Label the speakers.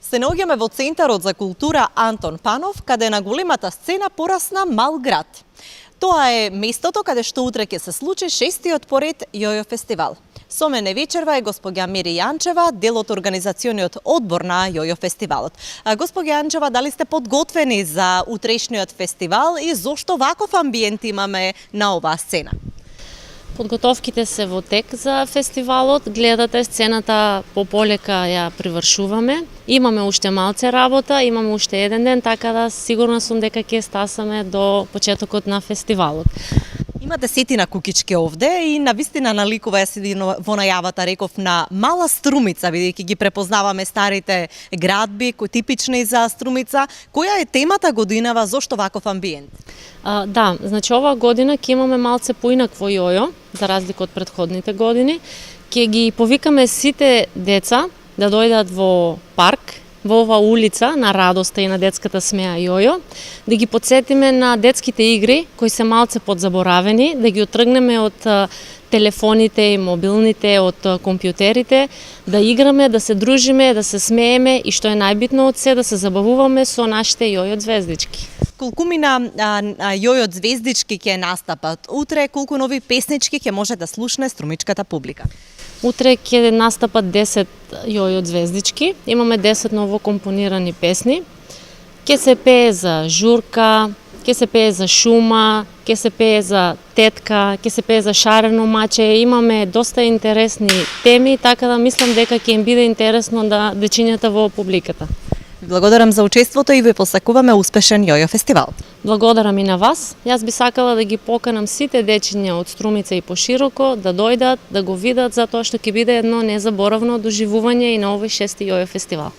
Speaker 1: Се наоѓаме во Центарот за култура Антон Панов, каде на големата сцена порасна мал град. Тоа е местото каде што утре ќе се случи 6-тиот поред Јојо фестивал. Со мене вечерва е госпоѓа Мири Јанчева, дел од организациониот одбор на Јојо фестивалот. Госпоѓа Јанчева, дали сте подготвени за утрешниот фестивал и зошто ваков амбиент имаме на оваа сцена?
Speaker 2: Подготовките се во тек за фестивалот, гледате сцената пополека ја привршуваме. Имаме уште малце работа, имаме уште еден ден, така да сигурна сум дека ќе стасаме до почетокот на фестивалот.
Speaker 1: Имате сетина кукички овде и навистина наликува во најавата, реков, на мала Струмица, бидејќи ги препознаваме старите градби, типични за Струмица. Која е темата годинава, зошто ваков амбиент?
Speaker 2: Да, значи оваа година ќе имаме малце поинакво Јојо, за разлика од претходните години. Ќе ги повикаме сите деца да дојдат во парк, во оваа улица на радоста и на детската смеа Јојо, да ги подсетиме на детските игри кои се малце подзаборавени, да ги отргнеме од телефоните и мобилните, од компјутерите, да играме, да се дружиме, да се смееме и што е најбитно од се, да се забавуваме со нашите Јојо звездички.
Speaker 1: Колку мина Јојо звездички ќе настапат утре, колку нови песнички ќе може да слушне струмичката публика?
Speaker 2: Утре ќе настапат 10 Јојо звездички, имаме 10 ново компонирани песни. Ќе се пее за журка, ќе се пее за шума, ќе се пее за тетка, ќе се пее за шарено маче. Имаме доста интересни теми, така да мислам дека ќе им биде интересно да дечињата во публиката.
Speaker 1: Благодарам за учеството и ви посакуваме успешен Јојо фестивал.
Speaker 2: Благодарам и на вас. Јас би сакала да ги поканам сите дечиња од Струмица и пошироко да дојдат, да го видат, затоа што ќе биде едно незаборавно доживување и на овој 6-ти Јојо фестивал.